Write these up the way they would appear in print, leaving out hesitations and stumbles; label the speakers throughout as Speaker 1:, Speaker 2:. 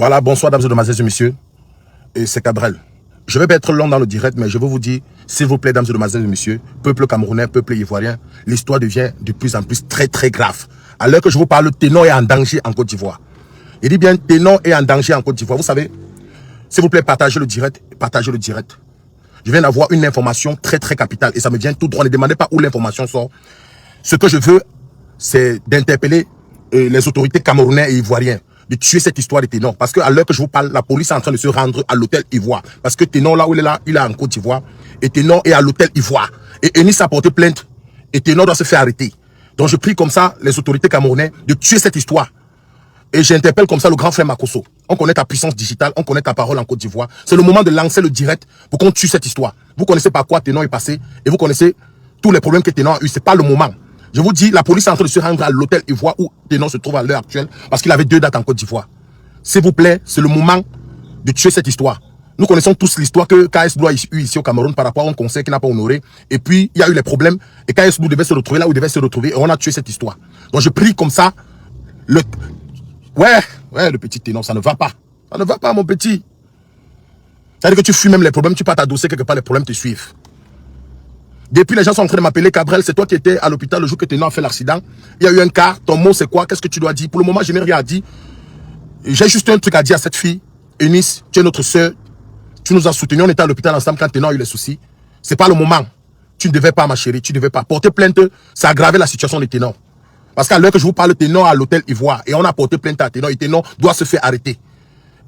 Speaker 1: Voilà, bonsoir, dames et demoiselles et messieurs. Et c'est Cabrel. Je vais pas être long dans le direct, mais je veux vous dire, s'il vous plaît, dames et demoiselles et messieurs, peuple camerounais, peuple ivoirien, l'histoire devient de plus en plus très grave. À l'heure que je vous parle, Ténor est en danger en Côte d'Ivoire. Il dit bien, Ténor est en danger en Côte d'Ivoire. Vous savez, s'il vous plaît, partagez le direct, partagez le direct. Je viens d'avoir une information très capitale et ça me vient tout droit. Ne demandez pas où l'information sort. Ce que je veux, c'est d'interpeller les autorités camerounaises et ivoiriennes de tuer cette histoire de Ténor. Parce qu'à l'heure que je vous parle, la police est en train de se rendre à l'hôtel Ivoire. Parce que Ténor, là où il est là, il est en Côte d'Ivoire. Et Ténor est à l'hôtel Ivoire. Et Enis a porté plainte. Et Ténor doit se faire arrêter. Donc je prie comme ça les autorités camerounaises de tuer cette histoire. Et j'interpelle comme ça le grand frère Makosso. On connaît ta puissance digitale, on connaît ta parole en Côte d'Ivoire. C'est le moment de lancer le direct pour qu'on tue cette histoire. Vous connaissez par quoi Ténor est passé et vous connaissez tous les problèmes que Ténor a eu. C'est pas le moment. Je vous dis, la police est en train de se rendre à l'hôtel Ivoire où Ténor se trouve à l'heure actuelle parce qu'il avait 2 dates en Côte d'Ivoire. S'il vous plaît, c'est le moment de tuer cette histoire. Nous connaissons tous l'histoire que KS Blue a eu ici au Cameroun par rapport à un conseil qu'il n'a pas honoré. Et puis, il y a eu les problèmes et KS Blue devait se retrouver là où il devait se retrouver et on a tué cette histoire. Donc je prie comme ça, Ouais, le petit Ténor, ça ne va pas. Ça ne va pas, mon petit. Ça veut dire que tu fuis même les problèmes, tu pars t'adosser quelque part, les problèmes te suivent. Depuis, les gens sont en train de m'appeler Cabrel, c'est toi qui étais à l'hôpital le jour que Ténor a fait l'accident. Il y a eu un cas, ton mot c'est quoi? Qu'est-ce que tu dois dire? Pour le moment, je n'ai rien à dire. J'ai juste un truc à dire à cette fille. Eunice, tu es notre soeur. Tu nous as soutenus, on était à l'hôpital ensemble quand Ténor a eu les soucis. C'est pas le moment. Tu ne devais pas, ma chérie, tu ne devais pas. Porter plainte, ça a aggravé la situation de Ténor. Parce qu'à l'heure que je vous parle, Ténor à l'hôtel Ivoire. Et on a porté plainte à Ténor. Et Ténor doit se faire arrêter.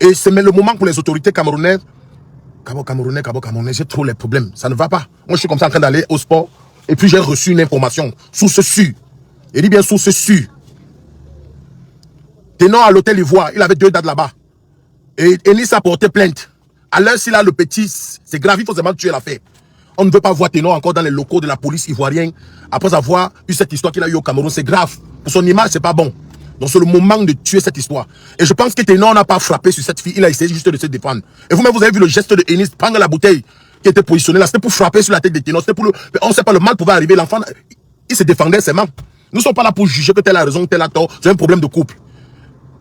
Speaker 1: Et c'est le moment pour les autorités camerounaises. Camerounais, j'ai trop les problèmes. Ça ne va pas. Moi, je suis comme ça en train d'aller au sport. Et puis, j'ai reçu une information. Source sûre. Il dit bien source sûre. Ténor à l'hôtel Ivoire. Il avait 2 dates là-bas. Et Enis a porté plainte. À l'heure, s'il a le petit, c'est grave. Il faut seulement tuer l'affaire. On ne veut pas voir Ténor encore dans les locaux de la police ivoirienne après avoir eu cette histoire qu'il a eu au Cameroun. C'est grave. Pour son image, c'est pas bon. Donc c'est le moment de tuer cette histoire. Et je pense que Ténor n'a pas frappé sur cette fille. Il a essayé juste de se défendre. Et vous-même, vous avez vu le geste de Enis prendre la bouteille qui était positionnée là. C'était pour frapper sur la tête de Ténor. C'était pour on ne sait pas, le mal pouvait arriver. L'enfant, il se défendait seulement. Nous ne sommes pas là pour juger que telle a raison, telle a tort. C'est un problème de couple.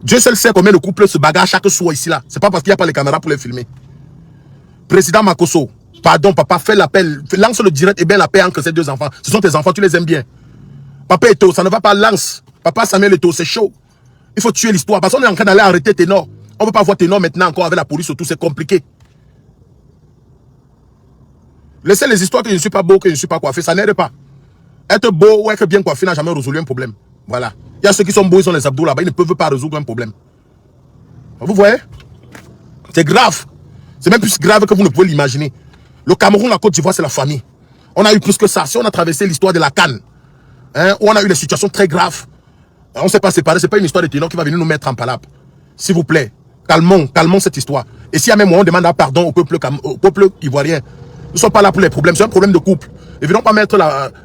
Speaker 1: Dieu seul sait combien de couples se bagarrent chaque soir ici là. C'est pas parce qu'il n'y a pas les caméras pour les filmer. Président Makosso. Pardon, papa, fais l'appel, lance le direct et bien la paix entre ces 2 enfants. Ce sont tes enfants, tu les aimes bien. Papa Eto, ça ne va pas, lance. Papa Samuel Eto, c'est chaud. Il faut tuer l'histoire parce qu'on est en train d'aller arrêter Ténor. On ne peut pas voir Ténor maintenant encore avec la police autour, c'est compliqué. Laissez les histoires que je ne suis pas beau, que je ne suis pas coiffé, ça n'aide pas. Être beau ou être bien coiffé n'a jamais résolu un problème. Voilà. Il y a ceux qui sont beaux, ils ont les abdos là-bas, ils ne peuvent pas résoudre un problème. Vous voyez? C'est grave. C'est même plus grave que vous ne pouvez l'imaginer. Le Cameroun, la Côte d'Ivoire, c'est la famille. On a eu plus que ça. Si on a traversé l'histoire de la Cannes, où on a eu des situations très graves, on ne s'est pas séparés. Ce n'est pas une histoire de Ténor qui va venir nous mettre en palabre. S'il vous plaît, calmons cette histoire. Et s'il y a même on demande un pardon au peuple ivoirien. Nous ne sommes pas là pour les problèmes. C'est un problème de couple. Ne venons pas mettre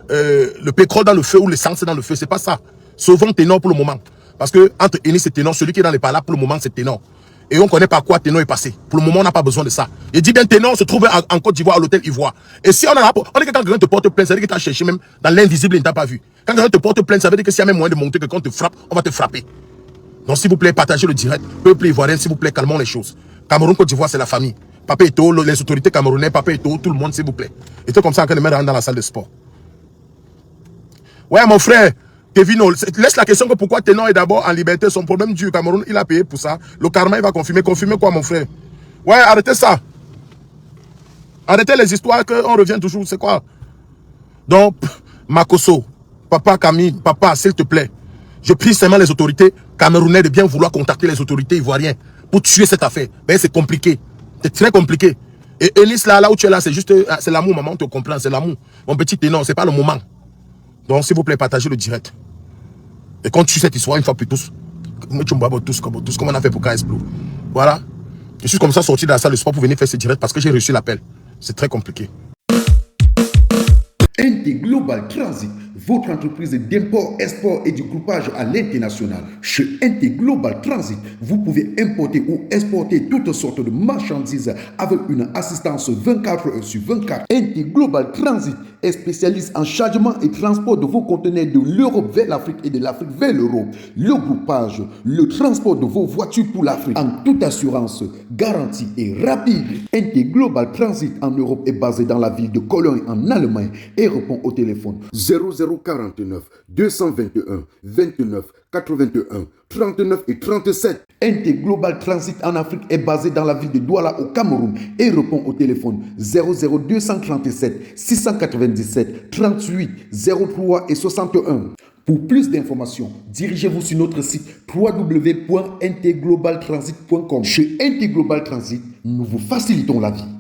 Speaker 1: le pétrole dans le feu ou l'essence dans le feu. C'est pas ça. Sauvons Ténor pour le moment. Parce que entre Enis et Ténor, celui qui est dans les palabres pour le moment, c'est Ténor. Et on ne connaît pas quoi Ténor est passé. Pour le moment, on n'a pas besoin de ça. Il dit bien Ténor se trouve en Côte d'Ivoire à l'hôtel Ivoire. Et si on a on dit que quand quelqu'un te porte plainte, ça veut dire que tu as cherché même dans l'invisible, il ne t'a pas vu. Quand quelqu'un te porte plainte, ça veut dire que s'il y a même moyen de monter que quand on te frappe, on va te frapper. Donc s'il vous plaît, partagez le direct. Peuple ivoirien, s'il vous plaît, calmons les choses. Cameroun, Côte d'Ivoire, c'est la famille. Papa Eto, les autorités camerounaises, Papa Eto, tout le monde, s'il vous plaît. Et tout comme ça, en train de mettre dans la salle de sport. Ouais, mon frère. Kevin, laisse la question que pourquoi Ténor est d'abord en liberté. Son problème du Cameroun, il a payé pour ça. Le karma, il va confirmer. Confirmer quoi, mon frère? Ouais, arrêtez ça. Arrêtez les histoires qu'on revient toujours. C'est quoi? Donc, Makosso, papa Camille, papa, s'il te plaît, je prie seulement les autorités camerounaises de bien vouloir contacter les autorités ivoiriennes pour tuer cette affaire. Ben, c'est compliqué. C'est très compliqué. Et Enis, là où tu es là, c'est juste, c'est l'amour, maman, on te comprend, c'est l'amour. Mon petit Ténor, c'est pas le moment. Donc, s'il vous plaît, partagez le direct. Et quand tu sais cette histoire, une fois pour tous, comme on a fait pour KS Blue. Voilà. Je suis comme ça sorti de la salle de sport pour venir faire ce direct parce que j'ai reçu l'appel. C'est très compliqué.
Speaker 2: NT Global Transit votre entreprise d'import, export et du groupage à l'international. Chez NT Global Transit, vous pouvez importer ou exporter toutes sortes de marchandises avec une assistance 24 heures sur 24. NT Global Transit est spécialiste en chargement et transport de vos conteneurs de l'Europe vers l'Afrique et de l'Afrique vers l'Europe. Le groupage, le transport de vos voitures pour l'Afrique en toute assurance, garantie et rapide. NT Global Transit en Europe est basé dans la ville de Cologne en Allemagne et répond au téléphone 0049 221 29 81 39 et 37. NT Global Transit en Afrique est basé dans la ville de Douala au Cameroun et répond au téléphone 00237 697 38 03 et 61. Pour plus d'informations, dirigez-vous sur notre site www.ntglobaltransit.com. Chez NT Global Transit, nous vous facilitons la vie.